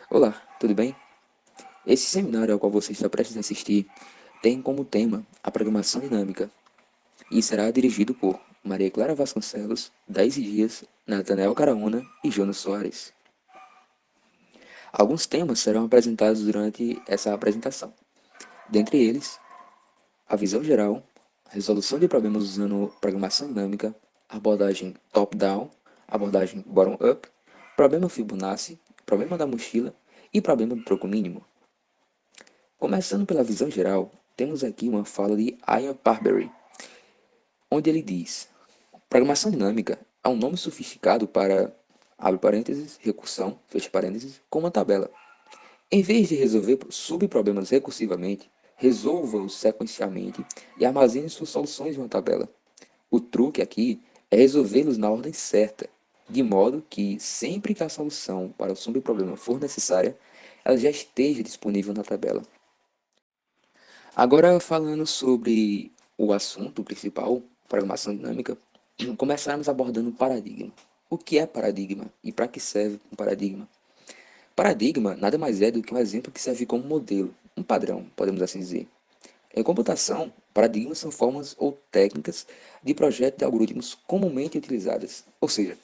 Olá, tudo bem? Esse seminário ao qual você está prestes a assistir tem como tema a programação dinâmica e será dirigido por Maria Clara Vasconcelos, Daisy Dias, Nathanael Caraúna e Jonas Soares. Alguns temas serão apresentados durante essa apresentação. Dentre eles, a visão geral, resolução de problemas usando programação dinâmica, abordagem top-down, abordagem bottom-up, problema Fibonacci, problema da mochila e problema do troco mínimo. Começando pela visão geral, temos aqui uma fala de Ian Parberry, onde ele diz: programação dinâmica é um nome sofisticado para, abre parênteses, recursão, fecha parênteses, com uma tabela. Em vez de resolver subproblemas recursivamente, resolva-os sequencialmente e armazene suas soluções em uma tabela. O truque aqui é resolvê-los na ordem certa, de modo que, sempre que a solução para o subproblema for necessária, ela já esteja disponível na tabela. Agora, falando sobre o assunto principal, programação dinâmica, começarmos abordando o paradigma. O que é paradigma e para que serve um paradigma? Paradigma nada mais é do que um exemplo que serve como modelo, um padrão, podemos assim dizer. Em computação, paradigmas são formas ou técnicas de projeto de algoritmos comumente utilizadas, ou seja,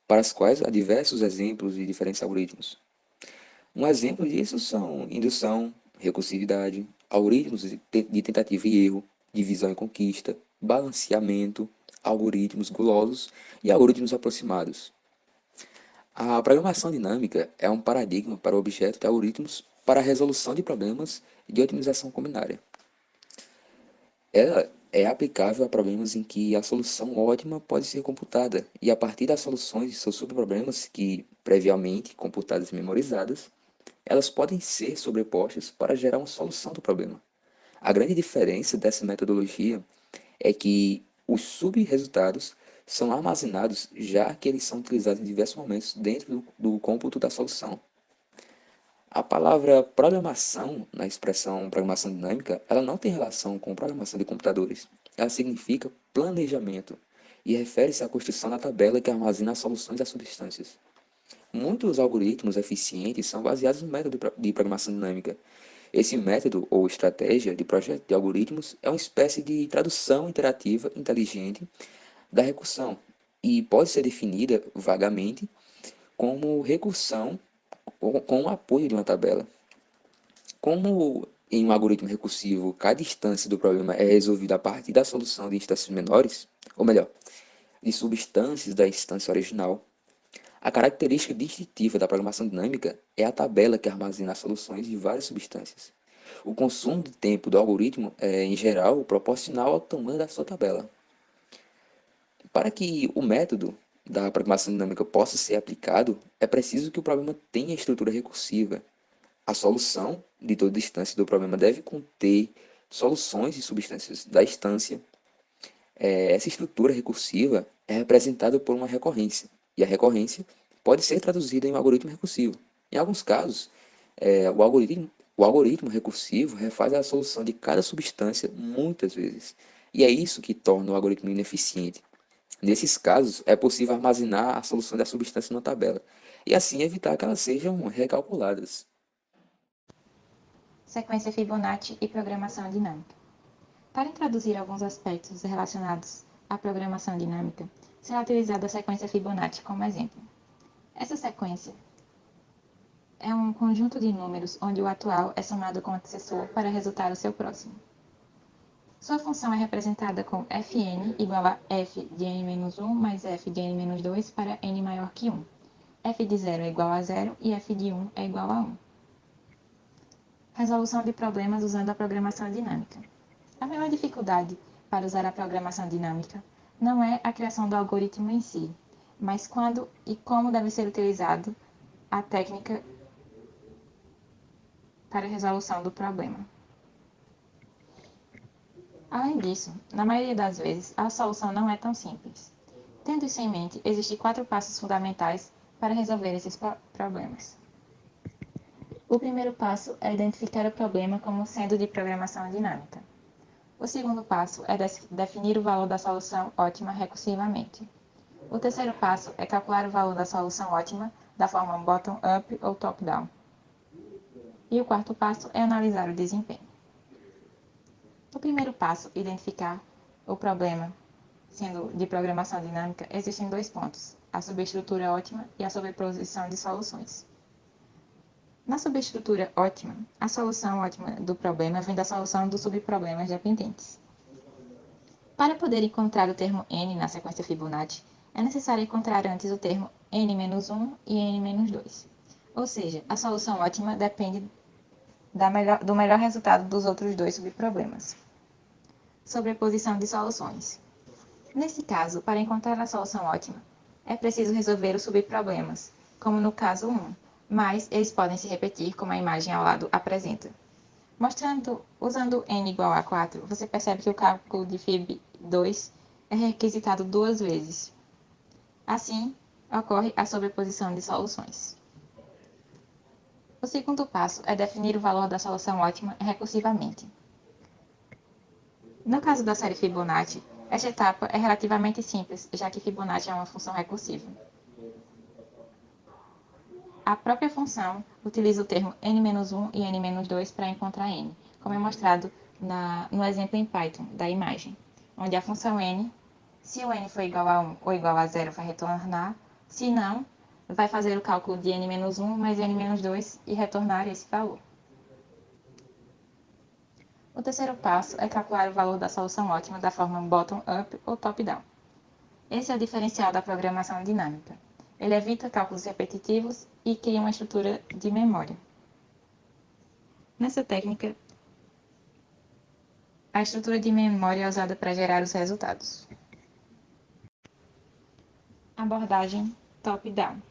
para as quais há diversos exemplos de diferentes algoritmos. Um exemplo disso são indução, recursividade, algoritmos de tentativa e erro, divisão e conquista, balanceamento, algoritmos gulosos e algoritmos aproximados. A programação dinâmica é um paradigma para o objeto de algoritmos para a resolução de problemas de otimização combinária. Ela é aplicável a problemas em que a solução ótima pode ser computada, e a partir das soluções de seus subproblemas, que previamente computadas e memorizadas, elas podem ser sobrepostas para gerar uma solução do problema. A grande diferença dessa metodologia é que os subresultados são armazenados já que eles são utilizados em diversos momentos dentro do cômputo da solução. A palavra programação, na expressão programação dinâmica, ela não tem relação com programação de computadores. Ela significa planejamento e refere-se à construção da tabela que armazena as soluções das substâncias. Muitos algoritmos eficientes são baseados no método de programação dinâmica. Esse método ou estratégia de projeto de algoritmos é uma espécie de tradução interativa inteligente da recursão e pode ser definida vagamente como recursão com o apoio de uma tabela. Como em um algoritmo recursivo cada instância do problema é resolvida a partir da solução de instâncias menores, ou melhor, de subinstâncias da instância original, a característica distintiva da programação dinâmica é a tabela que armazena as soluções de várias substâncias. O consumo de tempo do algoritmo é, em geral, proporcional ao tamanho da sua tabela. Para que o método da programação dinâmica possa ser aplicado, é preciso que o problema tenha estrutura recursiva. A solução de toda instância do problema deve conter soluções de substâncias da instância. Essa estrutura recursiva é representada por uma recorrência, e a recorrência pode ser traduzida em um algoritmo recursivo. Em alguns casos, o algoritmo recursivo refaz a solução de cada substância muitas vezes, e é isso que torna o algoritmo ineficiente. Nesses casos, é possível armazenar a solução da substância na tabela, e assim evitar que elas sejam recalculadas. Sequência Fibonacci e programação dinâmica. Para introduzir alguns aspectos relacionados à programação dinâmica, será utilizada a sequência Fibonacci como exemplo. Essa sequência é um conjunto de números onde o atual é somado com o antecessor para resultar o seu próximo. Sua função é representada com Fn igual a f de n-1 mais f de n-2 para n maior que 1. F de 0 é igual a 0 e f de 1 é igual a 1. Resolução de problemas usando a programação dinâmica. A maior dificuldade para usar a programação dinâmica não é a criação do algoritmo em si, mas quando e como deve ser utilizado a técnica para a resolução do problema. Além disso, na maioria das vezes, a solução não é tão simples. Tendo isso em mente, existem 4 passos fundamentais para resolver esses problemas. O primeiro passo é identificar o problema como sendo de programação dinâmica. O segundo passo é definir o valor da solução ótima recursivamente. O terceiro passo é calcular o valor da solução ótima da forma bottom-up ou top-down. E o quarto passo é analisar o desempenho. No primeiro passo, identificar o problema, sendo de programação dinâmica, existem dois pontos: a subestrutura ótima e a sobreposição de soluções. Na subestrutura ótima, a solução ótima do problema vem da solução dos subproblemas dependentes. Para poder encontrar o termo n na sequência Fibonacci, é necessário encontrar antes o termo n-1 e n-2. Ou seja, a solução ótima depende do melhor resultado dos outros dois subproblemas. Sobreposição de soluções. Nesse caso, para encontrar a solução ótima, é preciso resolver os subproblemas, como no caso 1, mas eles podem se repetir como a imagem ao lado apresenta. Usando n igual a 4, você percebe que o cálculo de Fib2 é requisitado duas vezes. Assim, ocorre a sobreposição de soluções. O segundo passo é definir o valor da solução ótima recursivamente. No caso da série Fibonacci, esta etapa é relativamente simples, já que Fibonacci é uma função recursiva. A própria função utiliza o termo n-1 e n-2 para encontrar n, como é mostrado no exemplo em Python da imagem, onde a função n, se o n for igual a 1 ou igual a 0, vai retornar, se não, vai fazer o cálculo de n-1 mais n-2 e retornar esse valor. O terceiro passo é calcular o valor da solução ótima da forma bottom-up ou top-down. Esse é o diferencial da programação dinâmica. Ele evita cálculos repetitivos e cria uma estrutura de memória. Nessa técnica, a estrutura de memória é usada para gerar os resultados. Abordagem top-down.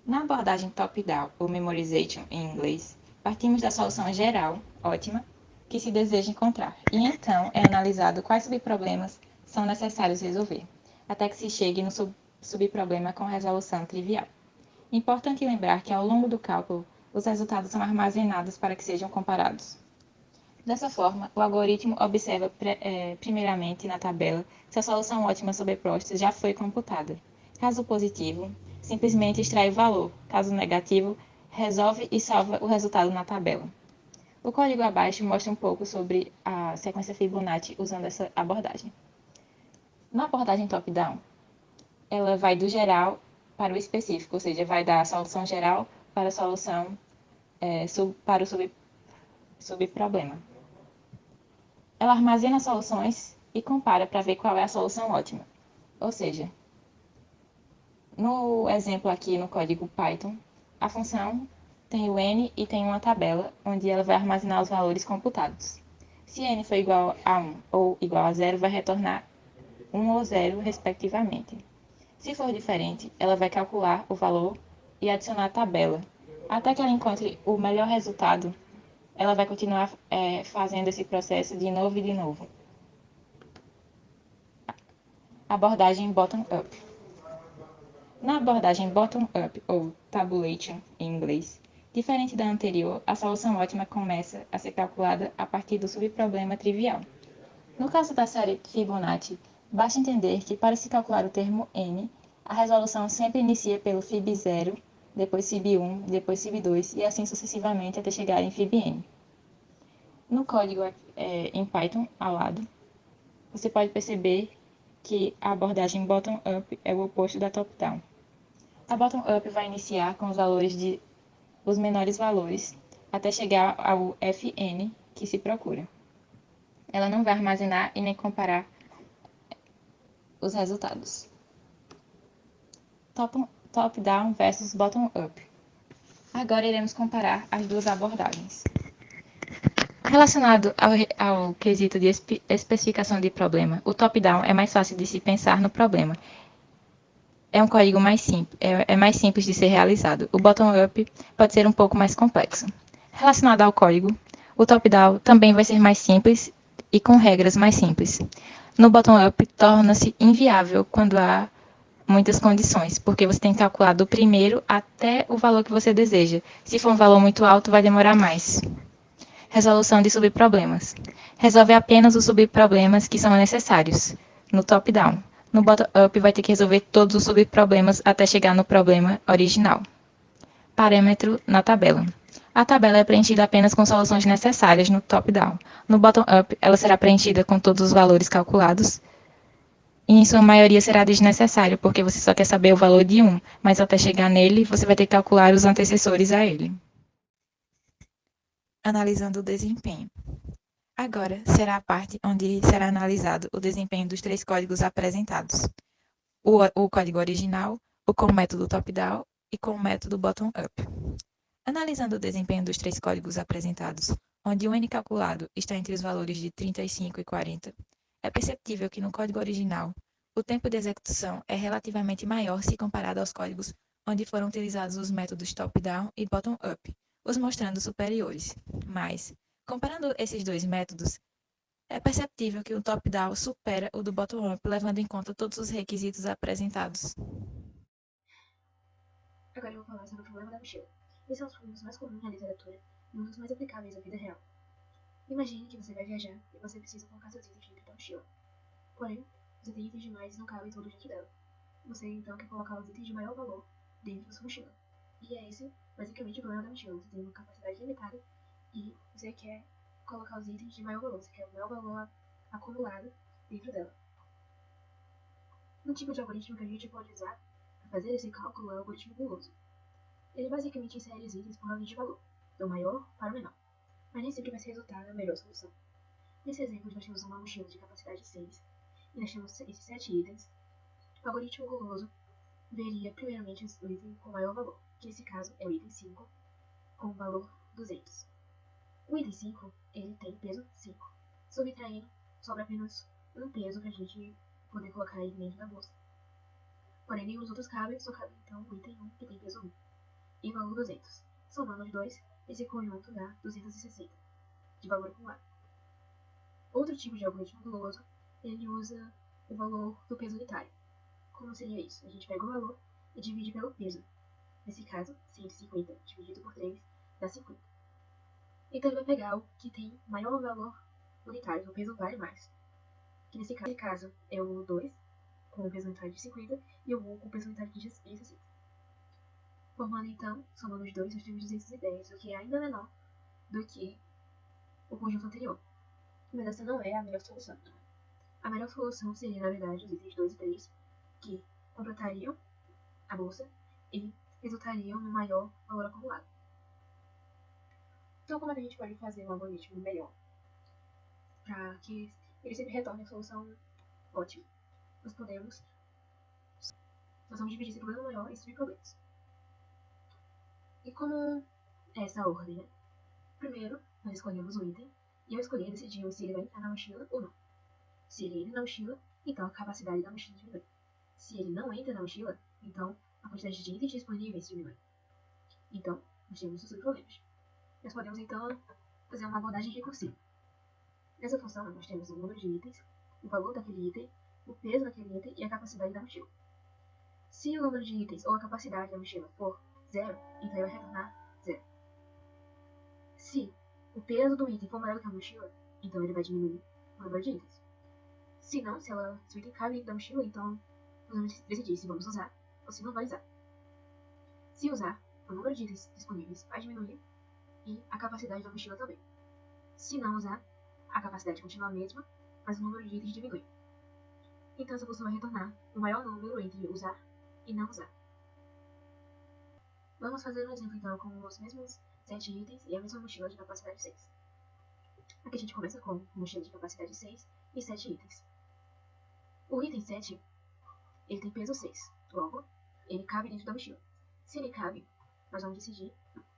Na abordagem top-down, ou memorization em inglês, partimos da solução geral, ótima, que se deseja encontrar, e então é analisado quais subproblemas são necessários resolver, até que se chegue no subproblema com resolução trivial. Importante lembrar que ao longo do cálculo, os resultados são armazenados para que sejam comparados. Dessa forma, o algoritmo observa primeiramente na tabela se a solução ótima sobreposta já foi computada. Caso positivo, simplesmente extrai o valor. Caso negativo, resolve e salva o resultado na tabela. O código abaixo mostra um pouco sobre a sequência Fibonacci usando essa abordagem. Na abordagem top-down, ela vai do geral para o específico, ou seja, vai da solução geral para a solução para o subproblema. Ela armazena soluções e compara para ver qual é a solução ótima. Ou seja, no exemplo aqui no código Python, a função tem o n e tem uma tabela onde ela vai armazenar os valores computados. Se n for igual a 1 ou igual a 0, vai retornar 1 ou 0, respectivamente. Se for diferente, ela vai calcular o valor e adicionar a tabela. Até que ela encontre o melhor resultado, ela vai continuar fazendo esse processo de novo e de novo. Abordagem bottom-up. Na abordagem bottom-up, ou tabulation em inglês, diferente da anterior, a solução ótima começa a ser calculada a partir do subproblema trivial. No caso da série Fibonacci, basta entender que para se calcular o termo n, a resolução sempre inicia pelo Fib0, depois Fib1, depois Fib2 e assim sucessivamente até chegar em Fibn. No código em Python, ao lado, você pode perceber que a abordagem bottom-up é o oposto da top-down. A bottom-up vai iniciar com os menores valores, até chegar ao Fn que se procura. Ela não vai armazenar e nem comparar os resultados. Top-down versus bottom-up. Agora iremos comparar as duas abordagens. Relacionado ao quesito de especificação de problema, o top-down é mais fácil de se pensar no problema. É um código mais simples, é mais simples de ser realizado. O bottom-up pode ser um pouco mais complexo. Relacionado ao código, o top-down também vai ser mais simples e com regras mais simples. No bottom-up, torna-se inviável quando há muitas condições, porque você tem que calcular do primeiro até o valor que você deseja. Se for um valor muito alto, vai demorar mais. Resolução de subproblemas. Resolve apenas os subproblemas que são necessários, no top-down. No bottom-up, vai ter que resolver todos os subproblemas até chegar no problema original. Parâmetro na tabela. A tabela é preenchida apenas com soluções necessárias no top-down. No bottom-up, ela será preenchida com todos os valores calculados e, em sua maioria, será desnecessário, porque você só quer saber o valor de um, mas até chegar nele, você vai ter que calcular os antecessores a ele. Analisando o desempenho. Agora será a parte onde será analisado o desempenho dos três códigos apresentados: o código original, o com o método top-down e com o método bottom-up. Analisando o desempenho dos três códigos apresentados, onde o n calculado está entre os valores de 35 e 40, é perceptível que no código original, o tempo de execução é relativamente maior se comparado aos códigos onde foram utilizados os métodos top-down e bottom-up, os mostrando superiores. Mas, comparando esses dois métodos, é perceptível que o top-down supera o do bottom-up, levando em conta todos os requisitos apresentados. Agora eu vou falar sobre o problema da mochila. Esse é um dos problemas mais comuns na literatura e um dos mais aplicáveis à vida real. Imagine que você vai viajar e você precisa colocar seus itens dentro da mochila. Porém, você tem itens demais e não cabem todos dentro dela. Você então quer colocar os itens de maior valor dentro da sua mochila. E é esse, basicamente, o problema da mochila. Você tem uma capacidade limitada e você quer colocar os itens de maior valor. Você quer o maior valor acumulado dentro dela. Um tipo de algoritmo que a gente pode usar para fazer esse cálculo é o algoritmo guloso. Ele basicamente insere os itens por ordem de valor, do maior para o menor, mas nem sempre vai ser resultar na melhor solução. Nesse exemplo, nós temos uma mochila de capacidade 6, e nós temos esses 7 itens. O algoritmo guloso veria primeiramente o item com maior valor, que nesse caso é o item 5, com o valor 200. O item 5, ele tem peso 5. Subtraindo, sobra apenas um peso para a gente poder colocar ele dentro da bolsa. Porém, nenhum dos outros cabem, só cabe então o item 1, que tem peso 1. E o valor 200. Somando os dois, esse conjunto dá 260 de valor acumulado. Outro tipo de algoritmo guloso, ele usa o valor do peso unitário. Como seria isso? A gente pega o valor e divide pelo peso. Nesse caso, 150 dividido por 3 dá 50. Então ele vai pegar o que tem maior valor unitário, o peso vale mais. Que nesse caso é o 2, com o peso unitário de 50, e o 1 com o peso unitário de 60. Formando então, somando os dois, nós temos 210, o que é ainda menor do que o conjunto anterior. Mas essa não é a melhor solução. A melhor solução seria, na verdade, os itens 2 e 3, que completariam a bolsa e resultariam no maior valor acumulado. Então, como é que a gente pode fazer um algoritmo melhor? Para que ele sempre retorne a solução ótima. Nós vamos dividir esse problema maior em subproblemas. E como é essa ordem, né? Primeiro, nós escolhemos o item, e ao escolher, decidimos se ele vai entrar na mochila ou não. Se ele entra na mochila, então a capacidade da mochila diminui. Se ele não entra na mochila, então a quantidade de itens disponíveis diminui. Então, nós temos os subproblemas. Nós podemos, então, fazer uma abordagem recursiva. Nessa função, nós temos o número de itens, o valor daquele item, o peso daquele item e a capacidade da mochila. Se o número de itens ou a capacidade da mochila for 0, então ele vai retornar 0. Se o peso do item for maior do que a mochila, então ele vai diminuir o número de itens. Se não, se o item cabe dentro da mochila, então vamos decidir se vamos usar ou se não vai usar. Se usar, o número de itens disponíveis vai diminuir e a capacidade da mochila também. Se não usar, a capacidade continua a mesma, mas o número de itens diminui. Então essa função vai retornar o maior número entre usar e não usar. Vamos fazer um exemplo então com os mesmos 7 itens e a mesma mochila de capacidade 6. Aqui a gente começa com mochila de capacidade 6 e 7 itens. O item 7, ele tem peso 6, logo, ele cabe dentro da mochila. Se ele cabe, nós vamos decidir,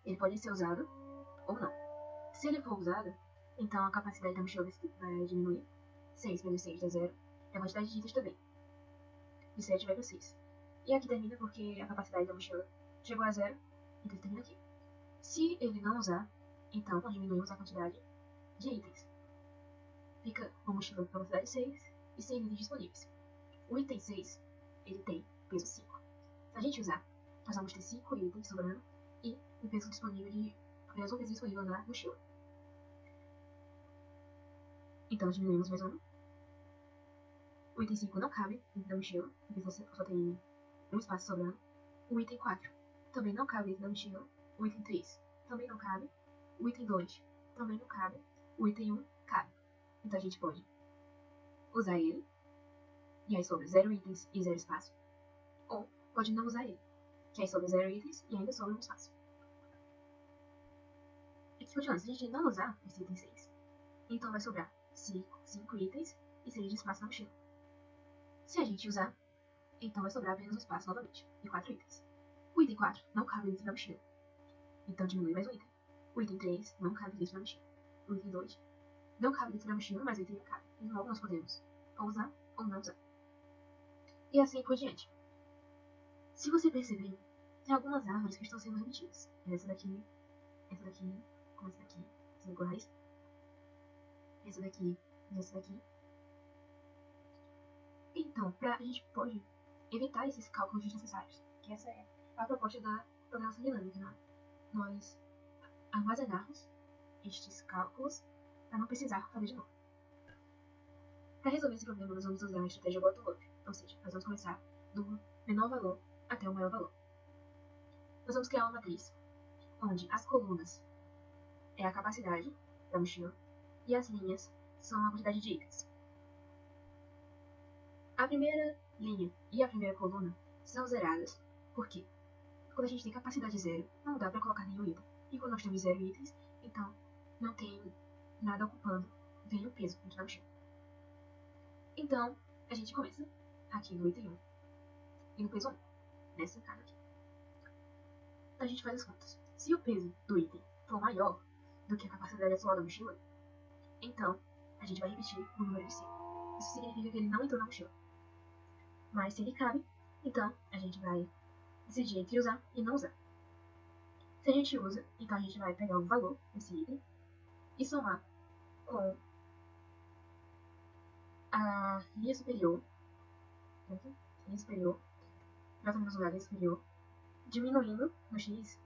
ele pode ser usado ou não. Se ele for usado, então a capacidade da mochila vai diminuir. 6 menos 6 dá 0, e a quantidade de itens também. De 7 vai para 6. E aqui termina porque a capacidade da mochila chegou a 0, então termina aqui. Se ele não usar, então nós diminuímos a quantidade de itens. Fica uma mochila de capacidade 6 e 100 itens disponíveis. O item 6, ele tem peso 5. Se a gente usar, nós vamos ter 5 itens sobrando e um peso disponível apenas um peso disponível na mochila. Então diminuímos mais um. O item 5 não cabe dentro da mochila, porque só tem um espaço sobrando. O item 4 também não cabe dentro da mochila. O item 3 também não cabe. O item 2 também não cabe. O item 1 cabe. Então a gente pode usar ele, e aí sobra 0 itens e 0 espaço. Ou pode não usar ele, que aí sobra 0 itens e ainda sobra um espaço. Aqui continuando, se a gente não usar esse item 6, então vai sobrar 5 itens e 6 de espaço na mochila. Se a gente usar, então vai sobrar apenas um espaço novamente, e 4 itens. O item 4 não cabe dentro da mochila, então diminui mais um item. O item 3 não cabe dentro da mochila. O item 2 não cabe dentro da mochila, mas o item 1 cabe. E logo nós podemos ou usar ou não usar. E assim por diante. Se você perceber, tem algumas árvores que estão sendo repetidas. Essa daqui, como essa daqui, são iguais. Essa daqui e essa daqui. Então, a gente pode evitar esses cálculos desnecessários, que essa é a proposta da programação dinâmica, né? Nós armazenarmos estes cálculos para não precisar fazer de novo. Para resolver esse problema, nós vamos usar a estratégia bottom-up, ou seja, nós vamos começar do menor valor até o maior valor. Nós vamos criar uma matriz onde as colunas é a capacidade da mochila e as linhas são a quantidade de itens. A primeira linha e a primeira coluna são zeradas, porque quando a gente tem capacidade zero, não dá para colocar nenhum item. E quando nós temos 0 itens, então não tem nada ocupando nenhum peso dentro da mochila. Então, a gente começa aqui no item 1 e no peso 1, nessa casa aqui. A gente faz as contas. Se o peso do item for maior do que a capacidade atual da mochila, então a gente vai repetir o número de cima. Isso significa que ele não entrou na mochila. Mas se ele cabe, então a gente vai decidir entre usar e não usar. Se a gente usa, então a gente vai pegar o valor desse item e somar com a linha superior, certo? Linha superior, J menos linha superior, diminuindo no x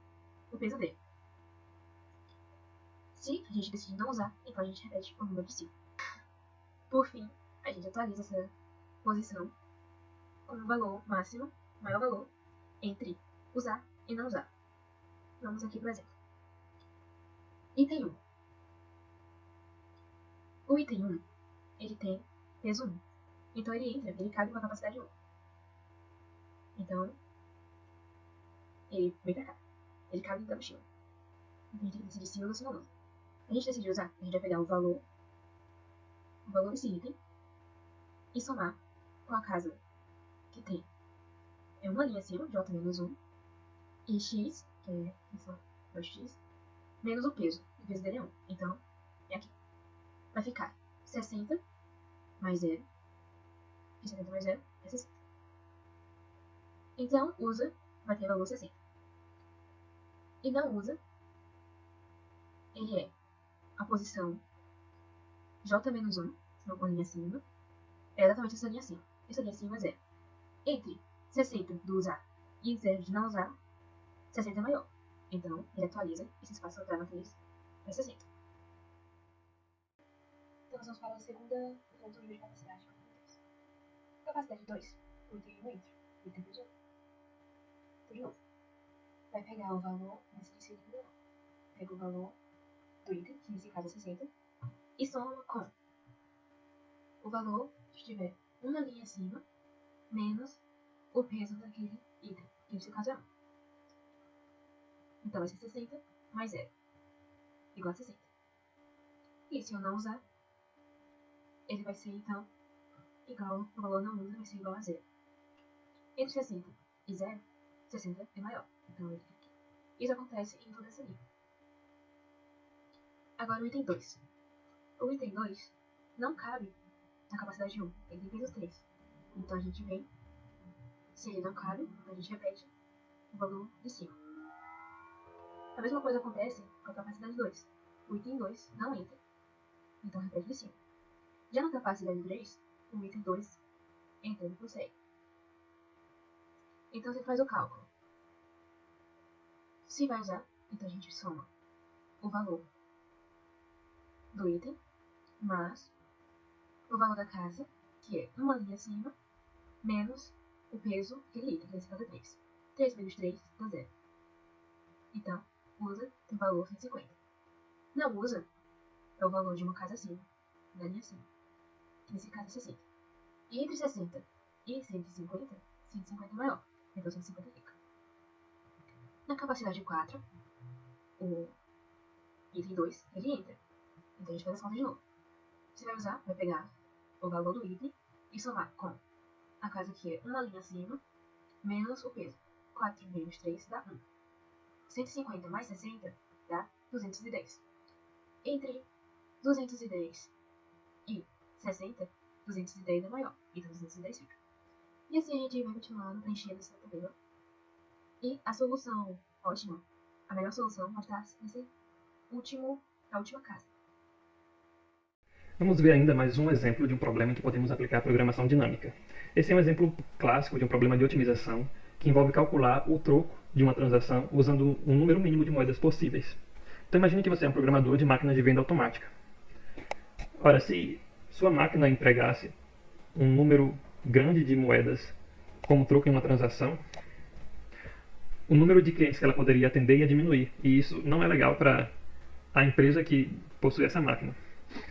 o peso dele. Se a gente decidir não usar, então a gente repete o número de cima. Por fim, a gente atualiza essa posição com o valor máximo, maior valor, entre usar e não usar. Vamos aqui para o exemplo. Item 1. O item 1, ele tem peso 1. Então ele cabe com a capacidade 1. Então, ele vem pra cá. Ele cabe dentro da mochila. A gente decide se usa ou se não usa. A gente decide usar, a gente vai pegar o valor desse item e somar com a casa que tem uma linha acima, J menos 1, e X, que é 2x, menos o peso. O peso dele é 1. Então, é aqui. Vai ficar 60 mais 0. E 70 mais 0 é 60. Então, usa, vai ter valor 60. E não usa, ele é a posição J menos 1, uma linha acima, é exatamente essa linha acima. Essa linha acima é 0. Entre 60 do usar e 0 de não usar, 60 é maior. Então, ele atualiza esse espaço da matriz para 60. Então, nós vamos para o segundo nível de capacidade. Capacidade 2, o item 1 entra, o item 2 outro. Então, de novo, vai pegar o valor nesse de segundo valor. Pega o valor do item, que nesse caso é 60, e soma com o valor que estiver uma linha acima, menos o peso daquele item, que nesse caso é 1. Então vai ser 60 mais 0, igual a 60. E se eu não usar, ele vai ser então igual, o valor não usa vai ser igual a 0. Entre 60 e 0, 60 é maior, então ele fica aqui. Isso acontece em toda essa linha. Agora o item 2. O item 2 não cabe na capacidade 1, ele tem peso 3. Então a gente vem, se ele não cabe, a gente repete o valor de cima. A mesma coisa acontece com a capacidade 2. O item 2 não entra, então repete de cima. Já na capacidade 3, o item 2 entra, ele consegue. Então você faz o cálculo. Se vai usar, então a gente soma o valor do item, mais o valor da casa, que é uma linha acima, menos o peso daquele item, que nesse caso é 3. 3 menos 3 dá 0. Então, USA tem valor 150. Não USA é o valor de uma casa acima, da linha acima, que nesse caso é 60. E entre 60 e 150, 150 é maior, então 150 fica. Na capacidade 4, o item 2, ele entra. Então a gente faz as contas de novo. Você vai pegar o valor do item e somar com a casa que é uma linha acima, menos o peso. 4 menos 3 dá 1. 150 mais 60 dá 210. Entre 210 e 60, 210 é maior, então 210 fica. E assim a gente vai continuando preenchendo essa tabela. E a solução ótima, a melhor solução vai estar na última casa. Vamos ver ainda mais um exemplo de um problema em que podemos aplicar a programação dinâmica. Esse é um exemplo clássico de um problema de otimização que envolve calcular o troco de uma transação usando um número mínimo de moedas possíveis. Então imagine que você é um programador de máquinas de venda automática. Ora, se sua máquina empregasse um número grande de moedas como troco em uma transação, o número de clientes que ela poderia atender ia diminuir, e isso não é legal para a empresa que possui essa máquina.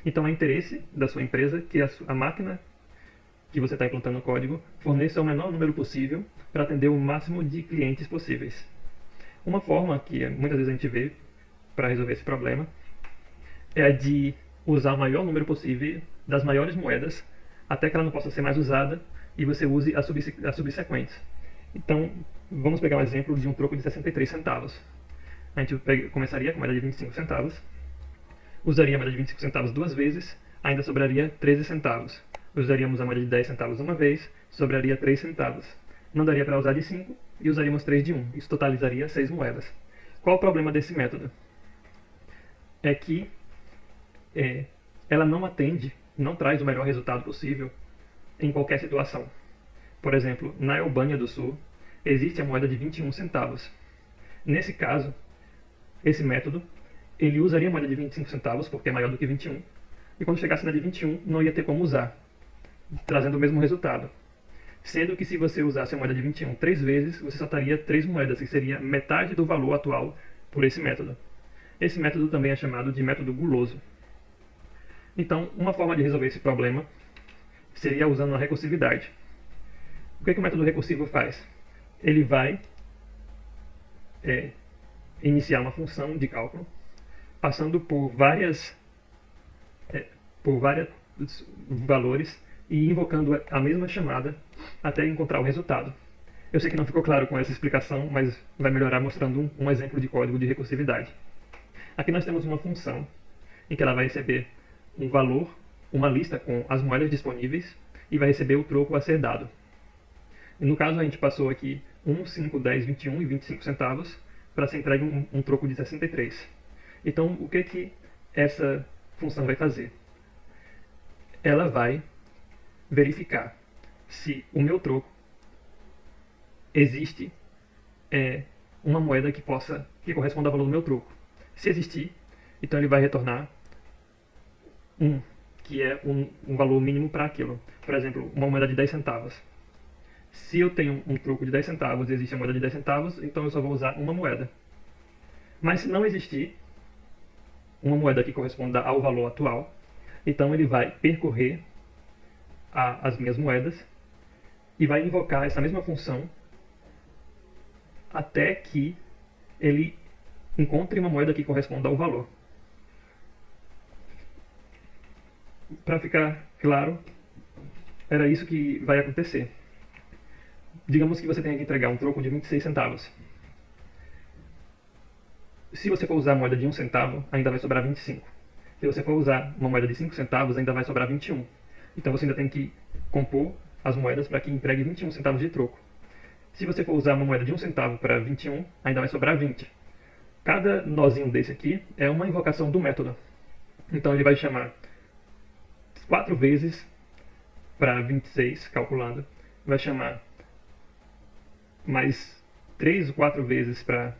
Então é interesse da sua empresa que a máquina que você está implantando no código forneça o menor número possível para atender o máximo de clientes possíveis. Uma forma que muitas vezes a gente vê para resolver esse problema é a de usar o maior número possível das maiores moedas até que ela não possa ser mais usada e você use as subsequentes. Então, vamos pegar um exemplo de um troco de 63 centavos. A gente começaria com a moeda de 25 centavos, usaria a moeda de 25 centavos duas vezes, ainda sobraria 13 centavos. Usaríamos a moeda de 10 centavos uma vez, sobraria 3 centavos. Não daria para usar de 5 e usaríamos 3 de 1. Isso totalizaria 6 moedas. Qual o problema desse método? É que ela não traz o melhor resultado possível em qualquer situação. Por exemplo, na Albânia do Sul, existe a moeda de 21 centavos. Nesse caso, esse método, ele usaria a moeda de 25 centavos, porque é maior do que 21, e quando chegasse na de 21, não ia ter como usar, trazendo o mesmo resultado. Sendo que se você usasse a moeda de 21 3 vezes, você só teria 3 moedas, que seria metade do valor atual por esse método. Esse método também é chamado de método guloso. Então, uma forma de resolver esse problema seria usando a recursividade. O que o método recursivo faz? Ele vai iniciar uma função de cálculo, passando por vários valores e invocando a mesma chamada até encontrar o resultado. Eu sei que não ficou claro com essa explicação, mas vai melhorar mostrando um exemplo de código de recursividade. Aqui nós temos uma função em que ela vai receber um valor, uma lista com as moedas disponíveis e vai receber o troco a ser dado. No caso, a gente passou aqui 1, 5, 10, 21 e 25 centavos para ser entregue um troco de 63. Então, o que essa função vai fazer? Ela vai verificar se o meu troco existe uma moeda que corresponda ao valor do meu troco. Se existir, então ele vai retornar 1, que é um valor mínimo para aquilo. Por exemplo, uma moeda de 10 centavos. Se eu tenho um troco de 10 centavos e existe a moeda de 10 centavos, então eu só vou usar uma moeda. Mas se não existir uma moeda que corresponda ao valor atual, então ele vai percorrer as minhas moedas e vai invocar essa mesma função até que ele encontre uma moeda que corresponda ao valor. Para ficar claro, era isso que vai acontecer. Digamos que você tenha que entregar um troco de 26 centavos. Se você for usar a moeda de 1 centavo, ainda vai sobrar 25. Se você for usar uma moeda de 5 centavos, ainda vai sobrar 21. Então você ainda tem que compor as moedas para que entregue 21 centavos de troco. Se você for usar uma moeda de 1 centavo para 21, ainda vai sobrar 20. Cada nozinho desse aqui é uma invocação do método. Então ele vai chamar 4 vezes para 26, calculando. Vai chamar mais 3 ou 4 vezes para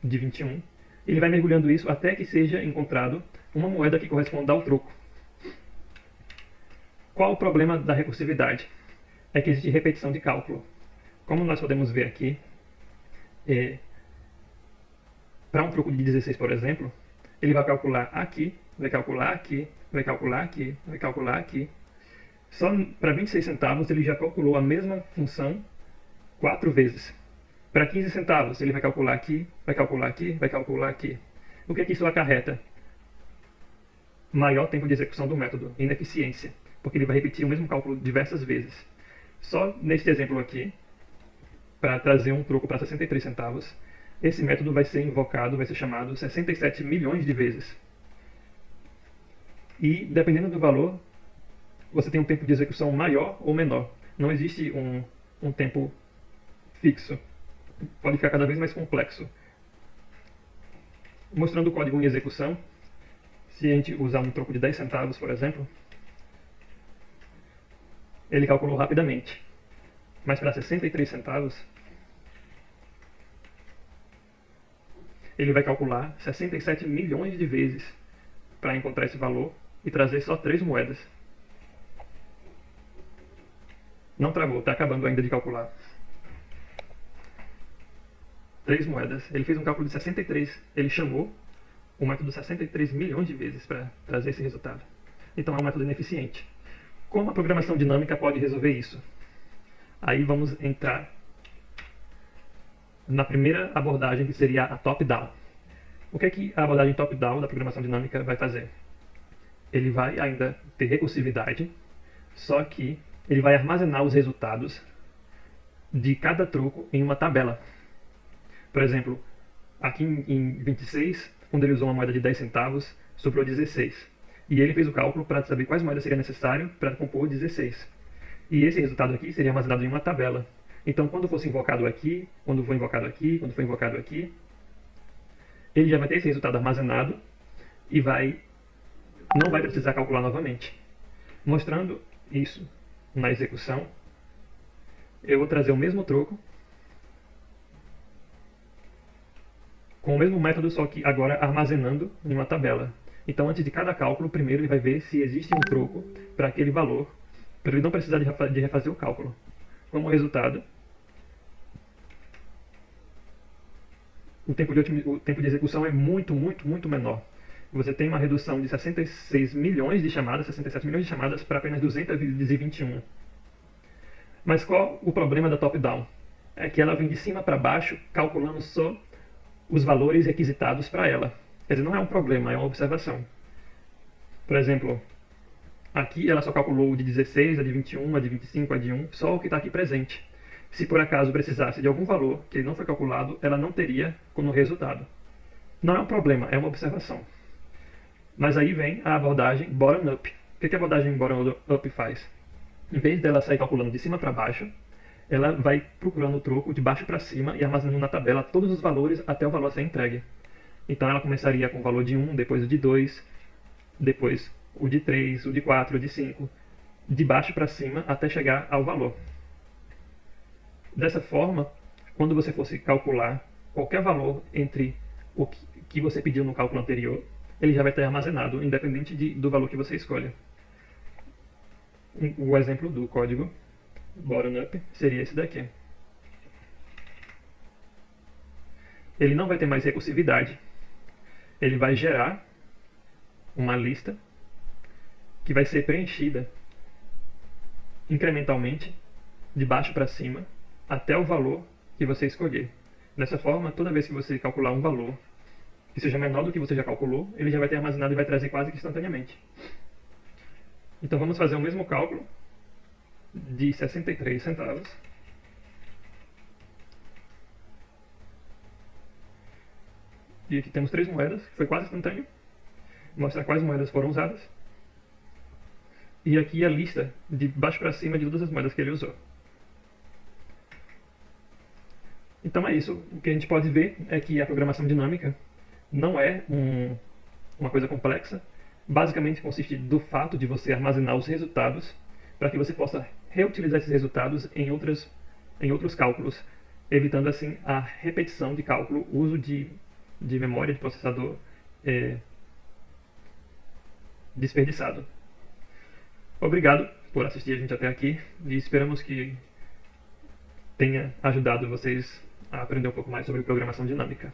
de 21. Ele vai mergulhando isso até que seja encontrado uma moeda que corresponda ao troco. Qual o problema da recursividade? É que existe repetição de cálculo. Como nós podemos ver aqui, para um troco de 16, por exemplo, ele vai calcular aqui, vai calcular aqui, vai calcular aqui, vai calcular aqui. Só para 26 centavos ele já calculou a mesma função 4 vezes. Para 15 centavos ele vai calcular aqui, vai calcular aqui, vai calcular aqui. O que é que isso acarreta? Maior tempo de execução do método, ineficiência, porque ele vai repetir o mesmo cálculo diversas vezes. Só neste exemplo aqui, para trazer um troco para 63 centavos, esse método vai ser invocado, vai ser chamado 67 milhões de vezes. E, dependendo do valor, você tem um tempo de execução maior ou menor. Não existe um tempo fixo. Pode ficar cada vez mais complexo. Mostrando o código em execução, se a gente usar um troco de 10 centavos, por exemplo, ele calculou rapidamente. Mas para 63 centavos, ele vai calcular 67 milhões de vezes para encontrar esse valor e trazer só 3 moedas. Não travou, está acabando ainda de calcular. 3 moedas. Ele fez um cálculo de 63. Ele chamou o método 63 milhões de vezes para trazer esse resultado. Então é um método ineficiente. Como a programação dinâmica pode resolver isso? Aí vamos entrar na primeira abordagem, que seria a top-down. O que é que a abordagem top-down da programação dinâmica vai fazer? Ele vai ainda ter recursividade, só que ele vai armazenar os resultados de cada troco em uma tabela. Por exemplo, aqui em 26, quando ele usou uma moeda de 10 centavos, sobrou 16. E ele fez o cálculo para saber quais moedas seria necessário para compor 16. E esse resultado aqui seria armazenado em uma tabela. Então, quando fosse invocado aqui, quando for invocado aqui, quando for invocado aqui, ele já vai ter esse resultado armazenado e não vai precisar calcular novamente. Mostrando isso na execução, eu vou trazer o mesmo troco com o mesmo método, só que agora armazenando em uma tabela. Então, antes de cada cálculo, primeiro ele vai ver se existe um troco para aquele valor, para ele não precisar de refazer o cálculo. Como resultado, o tempo de execução é muito menor. Você tem uma redução de 66 milhões de chamadas, 67 milhões de chamadas para apenas 221. Mas qual o problema da top-down? É que ela vem de cima para baixo, calculando só os valores requisitados para ela. Quer dizer, não é um problema, é uma observação. Por exemplo, aqui ela só calculou o de 16, a de 21, a de 25, a de 1, só o que está aqui presente. Se por acaso precisasse de algum valor que não foi calculado, ela não teria como resultado. Não é um problema, é uma observação. Mas aí vem a abordagem bottom-up. O que a abordagem bottom-up faz? Em vez dela sair calculando de cima para baixo, ela vai procurando o troco de baixo para cima e armazenando na tabela todos os valores até o valor ser entregue. Então ela começaria com o valor de 1, depois o de 2, depois o de 3, o de 4, o de 5, de baixo para cima até chegar ao valor. Dessa forma, quando você fosse calcular qualquer valor entre o que você pediu no cálculo anterior, ele já vai estar armazenado, independente do valor que você escolha. O exemplo do código bottom-up seria esse daqui. Ele não vai ter mais recursividade. Ele vai gerar uma lista que vai ser preenchida incrementalmente, de baixo para cima, até o valor que você escolher. Dessa forma, toda vez que você calcular um valor que seja menor do que você já calculou, ele já vai ter armazenado e vai trazer quase que instantaneamente. Então vamos fazer o mesmo cálculo de 63 centavos. E aqui temos 3 moedas, que foi quase instantâneo. Mostra quais moedas foram usadas. E aqui a lista de baixo para cima de todas as moedas que ele usou. Então é isso. O que a gente pode ver é que a programação dinâmica não é uma coisa complexa. Basicamente consiste do fato de você armazenar os resultados para que você possa reutilizar esses resultados em outros cálculos, evitando assim a repetição de cálculo, uso de memória de processador desperdiçado. Obrigado por assistir a gente até aqui e esperamos que tenha ajudado vocês a aprender um pouco mais sobre programação dinâmica.